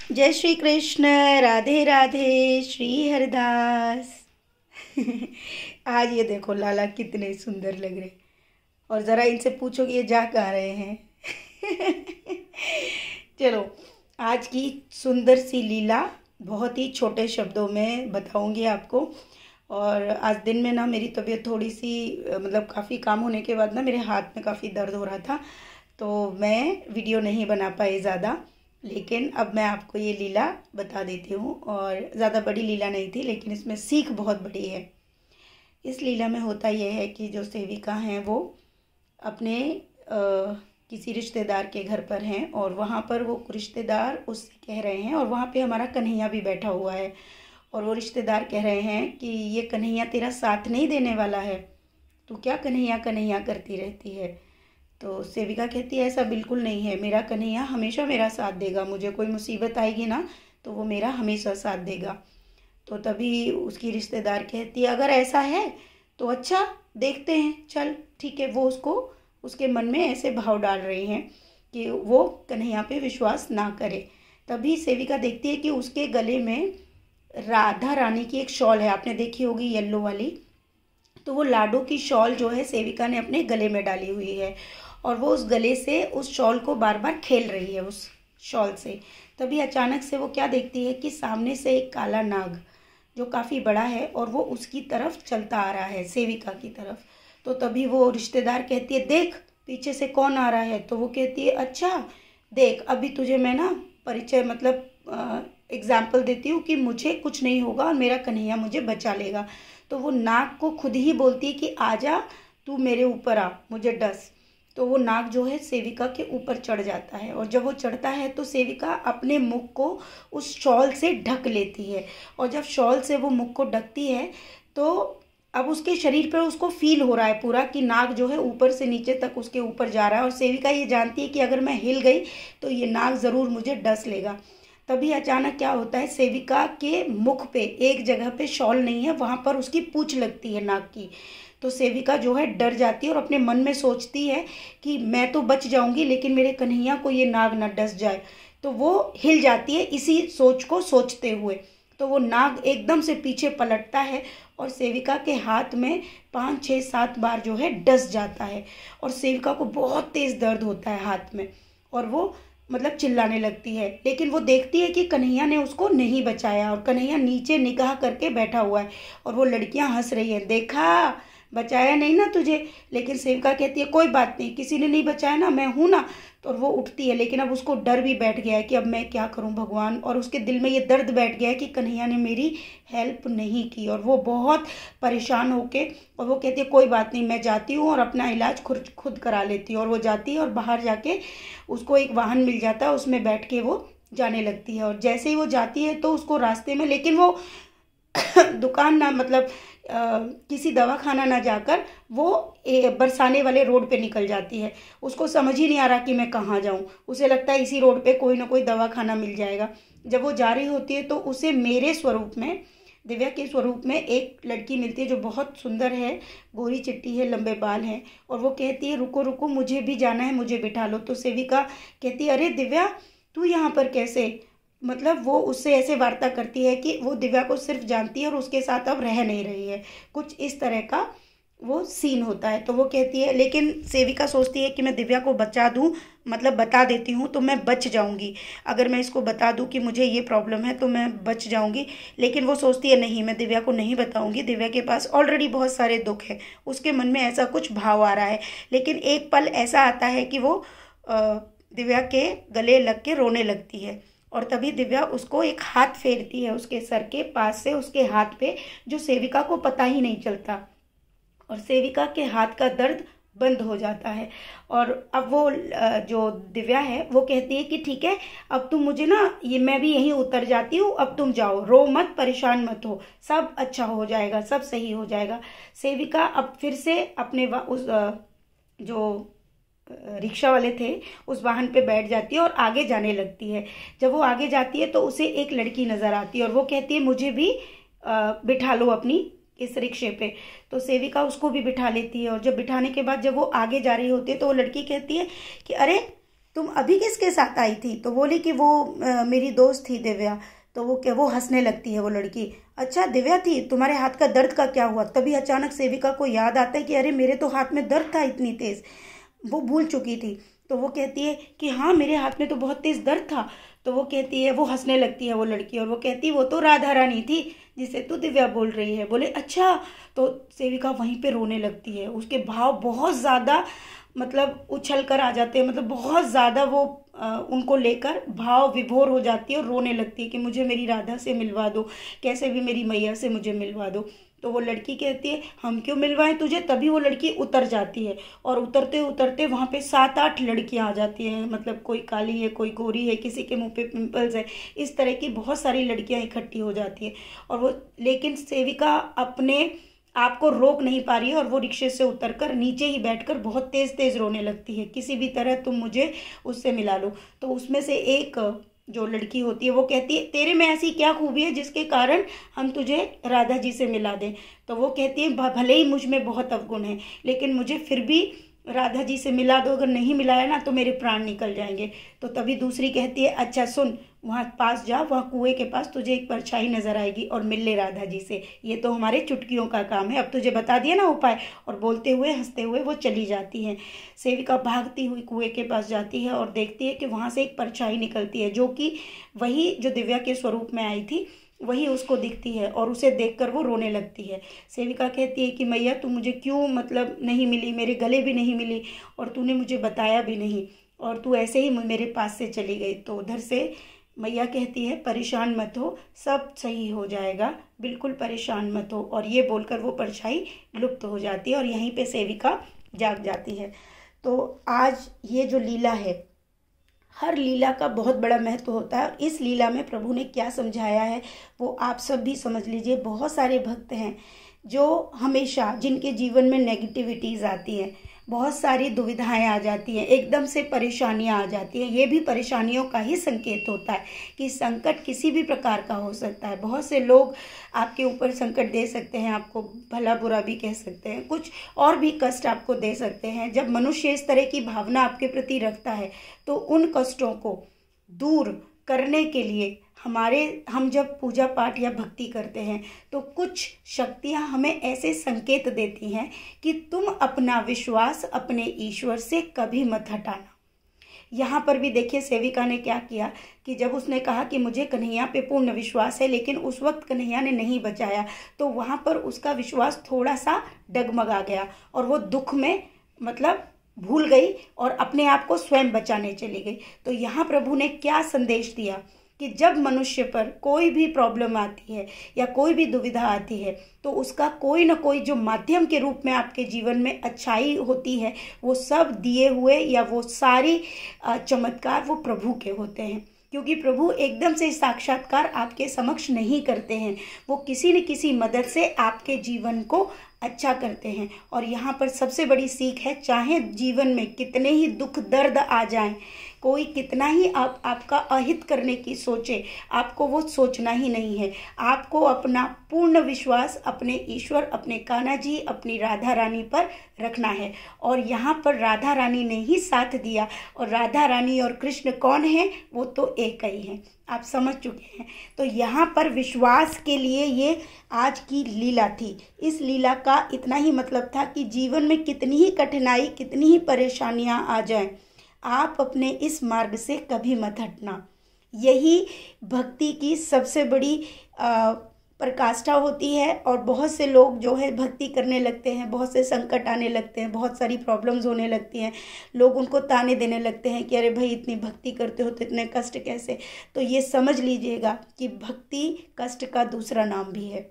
जय श्री कृष्ण। राधे राधे। श्री हरदास। आज ये देखो लाला कितने सुंदर लग रहे। और ज़रा इनसे पूछो कि ये जा कहाँ रहे हैं। चलो, आज की सुंदर सी लीला बहुत ही छोटे शब्दों में बताऊंगी आपको। और आज दिन में ना मेरी तबीयत थोड़ी सी मतलब काफ़ी काम होने के बाद ना मेरे हाथ में काफ़ी दर्द हो रहा था, तो मैं वीडियो नहीं बना पाई ज़्यादा। लेकिन अब मैं आपको ये लीला बता देती हूँ, और ज़्यादा बड़ी लीला नहीं थी लेकिन इसमें सीख बहुत बड़ी है। इस लीला में होता यह है कि जो सेविका हैं वो अपने किसी रिश्तेदार के घर पर हैं, और वहाँ पर वो रिश्तेदार उससे कह रहे हैं, और वहाँ पे हमारा कन्हैया भी बैठा हुआ है, और वो रिश्तेदार कह रहे हैं कि ये कन्हैया तेरा साथ नहीं देने वाला है, तू क्या कन्हैया कन्हैया करती रहती है। तो सेविका कहती है ऐसा बिल्कुल नहीं है, मेरा कन्हैया हमेशा मेरा साथ देगा, मुझे कोई मुसीबत आएगी ना तो वो मेरा हमेशा साथ देगा। तो तभी उसकी रिश्तेदार कहती है अगर ऐसा है तो अच्छा, देखते हैं, चल ठीक है। वो उसको उसके मन में ऐसे भाव डाल रहे हैं कि वो कन्हैया पे विश्वास ना करे। तभी सेविका देखती है कि उसके गले में राधा रानी की एक शॉल है, आपने देखी होगी येलो वाली। तो वो लाडो की शॉल जो है सेविका ने अपने गले में डाली हुई है, और वो उस गले से उस शॉल को बार बार खेल रही है उस शॉल से। तभी अचानक से वो क्या देखती है कि सामने से एक काला नाग जो काफ़ी बड़ा है और वो उसकी तरफ चलता आ रहा है, सेविका की तरफ। तो तभी वो रिश्तेदार कहती है देख पीछे से कौन आ रहा है। तो वो कहती है अच्छा देख, अभी तुझे मैं ना परिचय मतलब एग्जाम्पल देती हूँ कि मुझे कुछ नहीं होगा और मेरा कन्हैया मुझे बचा लेगा। तो वो नाग को खुद ही बोलती है कि आजा, तू मेरे ऊपर आ, मुझे डस। तो वो नाग जो है सेविका के ऊपर चढ़ जाता है, और जब वो चढ़ता है तो सेविका अपने मुख को उस शॉल से ढक लेती है। और जब शॉल से वो मुख को ढकती है तो अब उसके शरीर पर उसको फील हो रहा है पूरा कि नाग जो है ऊपर से नीचे तक उसके ऊपर जा रहा है, और सेविका ये जानती है कि अगर मैं हिल गई तो ये नाग ज़रूर मुझे डस लेगा। तभी अचानक क्या होता है, सेविका के मुख पे एक जगह पे शॉल नहीं है, वहाँ पर उसकी पूंछ लगती है नाग की। तो सेविका जो है डर जाती है और अपने मन में सोचती है कि मैं तो बच जाऊंगी लेकिन मेरे कन्हैया को ये नाग न डस जाए। तो वो हिल जाती है इसी सोच को सोचते हुए। तो वो नाग एकदम से पीछे पलटता है और सेविका के हाथ में 5 6 7 बार जो है डस जाता है, और सेविका को बहुत तेज़ दर्द होता है हाथ में, और वो मतलब चिल्लाने लगती है। लेकिन वो देखती है कि कन्हैया ने उसको नहीं बचाया, और कन्हैया नीचे निगाह करके बैठा हुआ है, और वो लड़कियां हंस रही हैं, देखा बचाया नहीं ना तुझे। लेकिन सेविका कहती है कोई बात नहीं, किसी ने नहीं बचाया ना, मैं हूं ना। तो वो उठती है, लेकिन अब उसको डर भी बैठ गया है कि अब मैं क्या करूं भगवान, और उसके दिल में ये दर्द बैठ गया है कि कन्हैया ने मेरी हेल्प नहीं की, और वो बहुत परेशान होके, और वो कहती है कोई बात नहीं, मैं जाती हूँ और अपना इलाज खुद खुद करा लेती हूँ। और वो जाती है और बाहर जाके उसको एक वाहन मिल जाता है, उसमें बैठ के वो जाने लगती है। और जैसे ही वो जाती है तो उसको रास्ते में, लेकिन वो दुकान ना मतलब किसी दवाखाना ना जाकर वो बरसाने वाले रोड पे निकल जाती है। उसको समझ ही नहीं आ रहा कि मैं कहाँ जाऊँ, उसे लगता है इसी रोड पे कोई ना कोई दवाखाना मिल जाएगा। जब वो जा रही होती है तो उसे मेरे स्वरूप में, दिव्या के स्वरूप में एक लड़की मिलती है जो बहुत सुंदर है, गोरी चिट्टी है, लंबे बाल हैं, और वो कहती है रुको रुको मुझे भी जाना है, मुझे बिठा लो। तो सेविका कहती है अरे दिव्या तू यहाँ पर कैसे, मतलब वो उससे ऐसे वार्ता करती है कि वो दिव्या को सिर्फ जानती है और उसके साथ अब रह नहीं रही है, कुछ इस तरह का वो सीन होता है। तो वो कहती है, लेकिन सेविका सोचती है कि मैं दिव्या को बचा दूं, मतलब बता देती हूँ तो मैं बच जाऊंगी, अगर मैं इसको बता दूं कि मुझे ये प्रॉब्लम है तो मैं बच जाऊंगी। लेकिन वो सोचती है नहीं, मैं दिव्या को नहीं बताऊंगी, दिव्या के पास ऑलरेडी बहुत सारे दुख है, उसके मन में ऐसा कुछ भाव आ रहा है। लेकिन एक पल ऐसा आता है कि वो दिव्या के गले लग के रोने लगती है, और तभी दिव्या उसको एक हाथ फेरती है उसके सर के पास से उसके हाथ पे, जो सेविका को पता ही नहीं चलता, और सेविका के हाथ का दर्द बंद हो जाता है। और अब वो जो दिव्या है वो कहती है कि ठीक है, अब तुम मुझे ना, ये मैं भी यहीं उतर जाती हूँ, अब तुम जाओ, रो मत, परेशान मत हो, सब अच्छा हो जाएगा, सब सही हो जाएगा। सेविका अब फिर से अपने उस जो रिक्शा वाले थे उस वाहन पे बैठ जाती है और आगे जाने लगती है। जब वो आगे जाती है तो उसे एक लड़की नजर आती है, और वो कहती है मुझे भी बिठा लो अपनी इस रिक्शे पे। तो सेविका उसको भी बिठा लेती है, और जब बिठाने के बाद जब वो आगे जा रही होती है तो वो लड़की कहती है कि अरे तुम अभी किसके साथ आई थी? तो बोली कि वो मेरी दोस्त थी दिव्या। तो वो हंसने लगती है वो लड़की। अच्छा दिव्या थी, तुम्हारे हाथ का दर्द का क्या हुआ? तभी अचानक सेविका को याद आता है कि अरे मेरे तो हाथ में दर्द था इतनी तेज, वो भूल चुकी थी। तो वो कहती है कि हाँ मेरे हाथ में तो बहुत तेज दर्द था। तो वो कहती है, वो हंसने लगती है वो लड़की, और वो कहती है वो तो राधा रानी थी जिसे तू दिव्या बोल रही है। बोले अच्छा। तो सेविका वहीं पे रोने लगती है, उसके भाव बहुत ज़्यादा मतलब उछल कर आ जाते हैं, मतलब बहुत ज़्यादा वो उनको लेकर भाव विभोर हो जाती है और रोने लगती है कि मुझे मेरी राधा से मिलवा दो, कैसे भी मेरी मैया से मुझे मिलवा दो। तो वो लड़की कहती है हम क्यों मिलवाएं तुझे? तभी वो लड़की उतर जाती है, और उतरते उतरते वहाँ पे 7-8 लड़कियाँ आ जाती हैं, मतलब कोई काली है, कोई गोरी है, किसी के मुंह पे पिंपल्स है, इस तरह की बहुत सारी लड़कियाँ इकट्ठी हो जाती है। और वो लेकिन सेविका अपने आपको रोक नहीं पा रही है, और वो रिक्शे से उतरकर नीचे ही बैठकर बहुत तेज तेज रोने लगती है, किसी भी तरह तुम मुझे उससे मिला लो। तो उसमें से एक जो लड़की होती है वो कहती है तेरे में ऐसी क्या खूबी है जिसके कारण हम तुझे राधा जी से मिला दें? तो वो कहती है भले ही मुझ में बहुत अवगुण है, लेकिन मुझे फिर भी राधा जी से मिला दो, अगर नहीं मिलाया ना तो मेरे प्राण निकल जाएंगे। तो तभी दूसरी कहती है अच्छा सुन, वहाँ पास जा, वहाँ कुएं के पास तुझे एक परछाई नजर आएगी और मिल ले राधा जी से, ये तो हमारे चुटकियों का काम है, अब तुझे बता दिया ना उपाय। और बोलते हुए हंसते हुए वो चली जाती है। सेविका भागती हुई कुएं के पास जाती है और देखती है कि वहाँ से एक परछाई निकलती है, जो कि वही जो दिव्या के स्वरूप में आई थी वही उसको दिखती है, और उसे देखकर वो रोने लगती है। सेविका कहती है कि मैया तू मुझे क्यों मतलब नहीं मिली, मेरे गले भी नहीं मिली, और तूने मुझे बताया भी नहीं, और तू ऐसे ही मेरे पास से चली गई। तो उधर से मैया कहती है परेशान मत हो, सब सही हो जाएगा, बिल्कुल परेशान मत हो। और ये बोलकर वो परछाई लुप्त हो जाती है और यहीं पे सेविका जाग जाती है। तो आज ये जो लीला है, हर लीला का बहुत बड़ा महत्व होता है, और इस लीला में प्रभु ने क्या समझाया है वो आप सब भी समझ लीजिए। बहुत सारे भक्त हैं जो हमेशा, जिनके जीवन में नेगेटिविटीज़ आती हैं, बहुत सारी दुविधाएं आ जाती हैं, एकदम से परेशानियां आ जाती हैं, ये भी परेशानियों का ही संकेत होता है कि संकट किसी भी प्रकार का हो सकता है। बहुत से लोग आपके ऊपर संकट दे सकते हैं, आपको भला बुरा भी कह सकते हैं, कुछ और भी कष्ट आपको दे सकते हैं। जब मनुष्य इस तरह की भावना आपके प्रति रखता है तो उन कष्टों को दूर करने के लिए हम जब पूजा पाठ या भक्ति करते हैं तो कुछ शक्तियां हमें ऐसे संकेत देती हैं कि तुम अपना विश्वास अपने ईश्वर से कभी मत हटाना। यहाँ पर भी देखिए सेविका ने क्या किया कि जब उसने कहा कि मुझे कन्हैया पे पूर्ण विश्वास है, लेकिन उस वक्त कन्हैया ने नहीं बचाया, तो वहाँ पर उसका विश्वास थोड़ा सा डगमगा गया और वो दुख में मतलब भूल गई और अपने आप को स्वयं बचाने चली गई। तो यहाँ प्रभु ने क्या संदेश दिया कि जब मनुष्य पर कोई भी प्रॉब्लम आती है या कोई भी दुविधा आती है तो उसका कोई ना कोई जो माध्यम के रूप में आपके जीवन में अच्छाई होती है, वो सब दिए हुए या वो सारी चमत्कार वो प्रभु के होते हैं। क्योंकि प्रभु एकदम से साक्षात्कार आपके समक्ष नहीं करते हैं, वो किसी न किसी मदद से आपके जीवन को अच्छा करते हैं। और यहाँ पर सबसे बड़ी सीख है, चाहे जीवन में कितने ही दुख दर्द आ जाएं, कोई कितना ही आपका अहित करने की सोचे, आपको वो सोचना ही नहीं है। आपको अपना पूर्ण विश्वास अपने ईश्वर, अपने कान्हा जी, अपनी राधा रानी पर रखना है। और यहाँ पर राधा रानी ने ही साथ दिया, और राधा रानी और कृष्ण कौन है? वो तो एक ही हैं, आप समझ चुके हैं। तो यहाँ पर विश्वास के लिए ये आज की लीला थी। इस लीला का इतना ही मतलब था कि जीवन में कितनी ही कठिनाई, कितनी ही परेशानियाँ आ जाएं, आप अपने इस मार्ग से कभी मत हटना। यही भक्ति की सबसे बड़ी प्रकाष्ठा होती है। और बहुत से लोग जो है भक्ति करने लगते हैं, बहुत से संकट आने लगते हैं, बहुत सारी प्रॉब्लम्स होने लगती हैं, लोग उनको ताने देने लगते हैं कि अरे भाई इतनी भक्ति करते हो तो इतने कष्ट कैसे। तो ये समझ लीजिएगा कि भक्ति कष्ट का दूसरा नाम भी है।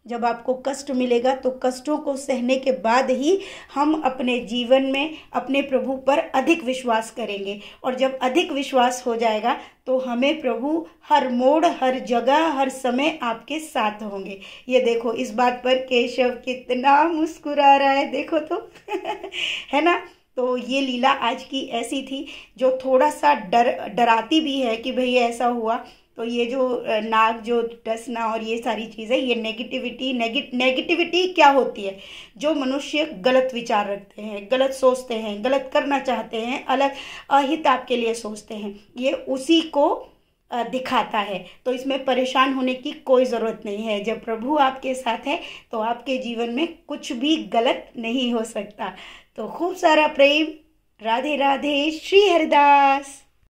जब आपको कष्ट मिलेगा तो कष्टों को सहने के बाद ही हम अपने जीवन में अपने प्रभु पर अधिक विश्वास करेंगे। और जब अधिक विश्वास हो जाएगा तो हमें प्रभु हर मोड़, हर जगह, हर समय आपके साथ होंगे। ये देखो, इस बात पर केशव कितना मुस्कुरा रहा है, देखो तो है ना। तो ये लीला आज की ऐसी थी जो थोड़ा सा डराती भी है कि भाई ऐसा हुआ। तो ये जो नाक जो डसना और ये सारी चीज़ें, ये नेगेटिविटी क्या होती है? जो मनुष्य गलत विचार रखते हैं, गलत सोचते हैं, गलत करना चाहते हैं, अलग अहित आपके लिए सोचते हैं, ये उसी को दिखाता है। तो इसमें परेशान होने की कोई ज़रूरत नहीं है। जब प्रभु आपके साथ है तो आपके जीवन में कुछ भी गलत नहीं हो सकता। तो खूब सारा प्रेम। राधे राधे। श्री हरिदास।